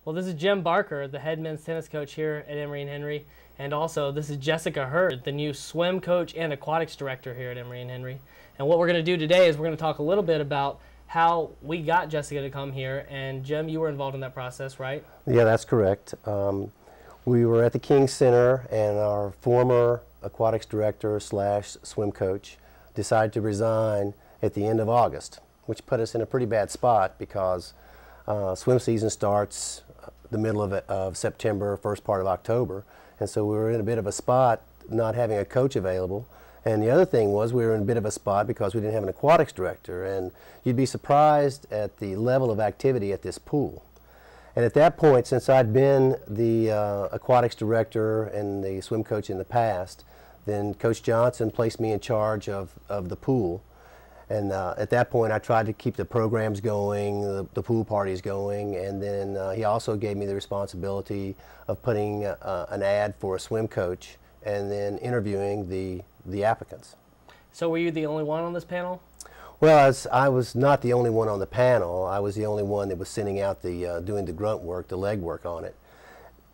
Well, this is Jim Barker, the head men's tennis coach here at Emory Henry, and also this is Jessica Hurd, the new swim coach and aquatics director here at Emory Henry. And what we're going to do today is we're going to talk a little bit about how we got Jessica to come here. And Jim, you were involved in that process, right? Yeah, that's correct. We were at the King Center, and our former aquatics director slash swim coach decided to resign at the end of August, which put us in a pretty bad spot because swim season starts the middle of September, first part of October, and so we were in a bit of a spot not having a coach available. And the other thing was we were in a bit of a spot because we didn't have an aquatics director, and you'd be surprised at the level of activity at this pool. And at that point, since I'd been the aquatics director and the swim coach in the past, then Coach Johnson placed me in charge of the pool. And at that point, I tried to keep the programs going, the pool parties going, and then he also gave me the responsibility of putting an ad for a swim coach and then interviewing the applicants. So were you the only one on this panel? Well, I was not the only one on the panel. I was the only one that was sending out doing the grunt work, the leg work on it.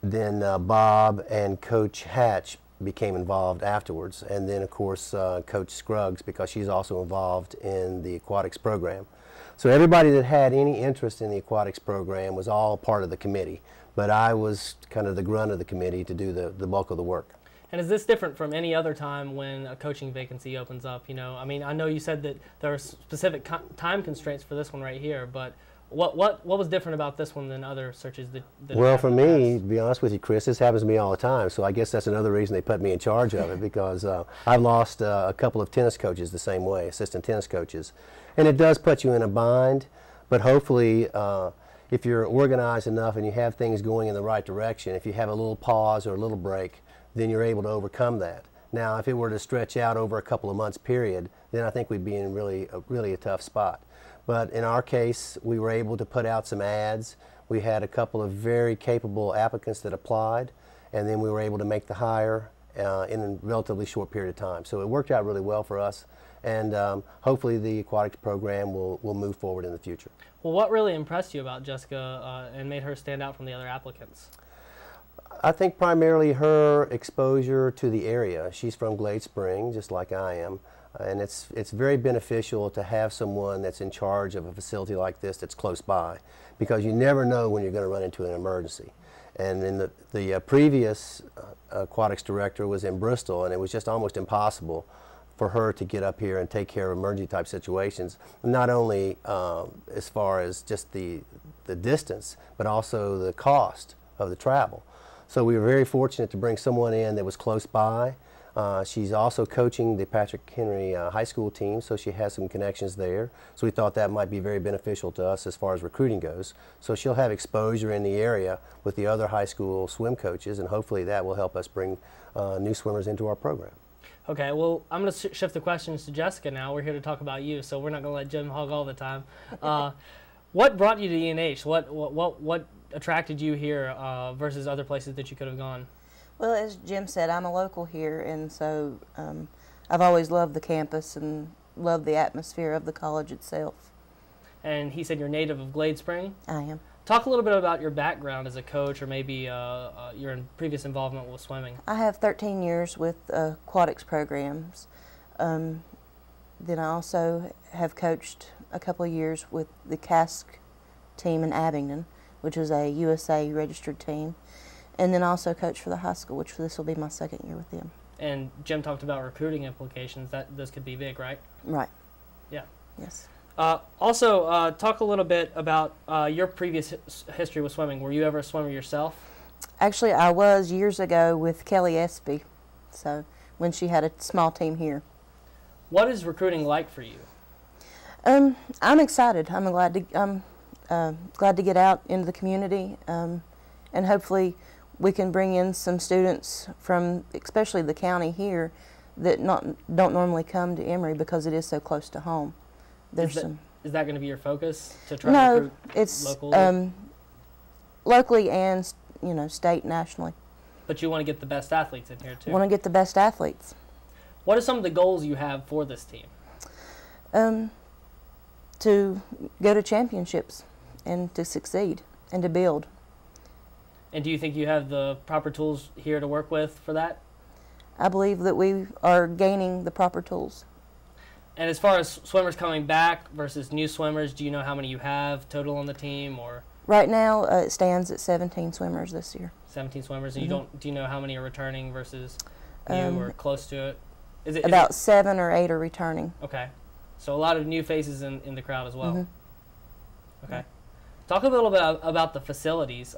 Then Bob and Coach Hatch became involved afterwards, and then of course Coach Scruggs, because she's also involved in the aquatics program. So everybody that had any interest in the aquatics program was all part of the committee, but I was kind of the grunt of the committee to do the bulk of the work. And is this different from any other time when a coaching vacancy opens up? You know, I mean, I know you said that there are specific time constraints for this one right here, but what was different about this one than other searches that well, for me, to be honest with you, Chris, this happens to me all the time, so I guess that's another reason they put me in charge of it, because I've lost a couple of tennis coaches the same way, assistant tennis coaches. And it does put you in a bind, but hopefully if you're organized enough and you have things going in the right direction, if you have a little pause or a little break, then you're able to overcome that. Now, if it were to stretch out over a couple of months period, then I think we'd be in really a tough spot. But in our case, we were able to put out some ads. We had a couple of very capable applicants that applied, and then we were able to make the hire in a relatively short period of time. So it worked out really well for us, and hopefully the aquatics program will move forward in the future. Well, what really impressed you about Jessica and made her stand out from the other applicants? I think primarily her exposure to the area. She's from Glade Spring, just like I am. And it's very beneficial to have someone that's in charge of a facility like this that's close by, because you never know when you're going to run into an emergency. And then the previous aquatics director was in Bristol, and it was just almost impossible for her to get up here and take care of emergency type situations, not only as far as just the distance, but also the cost of the travel. So we were very fortunate to bring someone in that was close by. She's also coaching the Patrick Henry High School team, so she has some connections there. So we thought that might be very beneficial to us as far as recruiting goes. So she'll have exposure in the area with the other high school swim coaches, and hopefully that will help us bring new swimmers into our program. Okay, well, I'm going to shift the questions to Jessica now. We're here to talk about you, so we're not going to let Jim hog all the time. What brought you to ENH? What attracted you here versus other places that you could have gone? Well, as Jim said, I'm a local here, and so I've always loved the campus and loved the atmosphere of the college itself. And he said you're native of Glade Spring? I am. Talk a little bit about your background as a coach, or maybe your previous involvement with swimming. I have 13 years with aquatics programs. Then I also have coached a couple of years with the CASC team in Abingdon, which is a USA registered team. And then also coach for the high school, which this will be my second year with them. And Jim talked about recruiting implications. Those could be big, right? Right. Yeah. Yes. Also, talk a little bit about your previous history with swimming. Were you ever a swimmer yourself? Actually, I was years ago with Kelly Espy, so when she had a small team here. What is recruiting like for you? I'm excited. I'm glad to get out into the community, and hopefully we can bring in some students from, especially the county here, that don't normally come to Emory because it is so close to home. Is that going to be your focus, to try to recruit locally? No, it's locally and state, nationally. But you want to get the best athletes in here too. Want to get the best athletes. What are some of the goals you have for this team? To go to championships and to succeed and to build. And do you think you have the proper tools here to work with for that? I believe that we are gaining the proper tools. And as far as swimmers coming back versus new swimmers, do you know how many you have total on the team, or? Right now, it stands at 17 swimmers this year. 17 swimmers, and do you know how many are returning versus new or close to it? Is about 7 or 8 are returning. Okay, so a lot of new faces in the crowd as well. Mm-hmm. Okay, talk a little bit about the facilities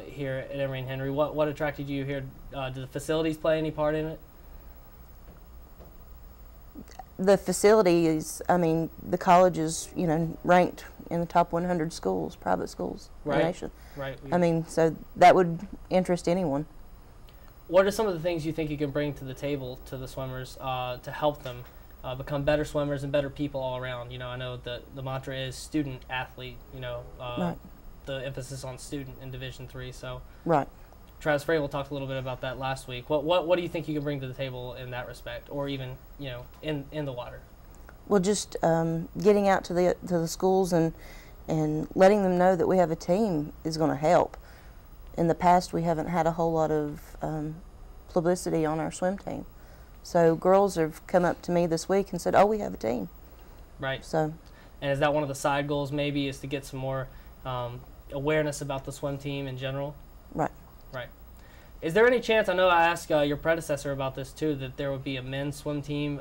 here at Emory Henry. What attracted you here? Did the facilities play any part in it? The facilities, I mean, the college is, you know, ranked in the top 100 schools, private schools in the nation. Right. I mean, so that would interest anyone. What are some of the things you think you can bring to the table to the swimmers to help them become better swimmers and better people all around? You know, I know that the mantra is student athlete, you know, Right. the emphasis on student in Division III. So Right. Travis Frable talked a little bit about that last week. What do you think you can bring to the table in that respect, or even, you know, in the water? Well, just getting out to the schools and letting them know that we have a team is going to help. In the past, we haven't had a whole lot of publicity on our swim team. So girls have come up to me this week and said, "Oh, we have a team." Right. So. And is that one of the side goals maybe, is to get some more awareness about the swim team in general? Right. Right. Is there any chance, I know I asked your predecessor about this too, that there would be a men's swim team?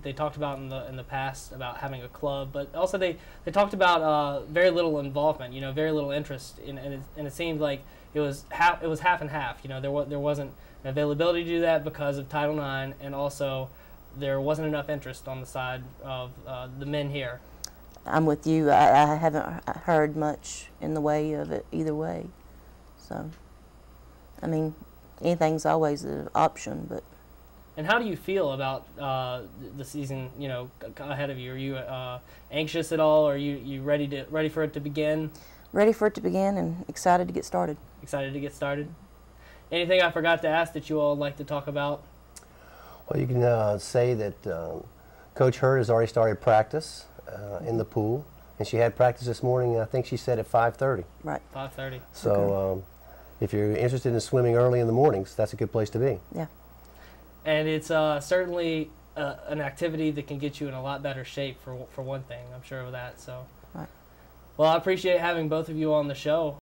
They talked about in the past about having a club, but also they talked about very little involvement, you know, very little interest, and it seemed like it was half and half. You know, there wasn't an availability to do that because of Title IX, and also there wasn't enough interest on the side of the men here. I'm with you. I haven't heard much in the way of it either way. So, I mean, anything's always an option, but. And how do you feel about the season, you know, ahead of you? Are you anxious at all? Or are you ready for it to begin? Ready for it to begin and excited to get started. Excited to get started. Anything I forgot to ask that you all would like to talk about? Well, you can say that Coach Hurd has already started practice in the pool, and she had practice this morning. I think she said at 5:30. Right. 5:30. So. Okay. If you're interested in swimming early in the mornings, that's a good place to be. Yeah. And it's certainly an activity that can get you in a lot better shape, for one thing. I'm sure of that. So. Right. Well, I appreciate having both of you on the show.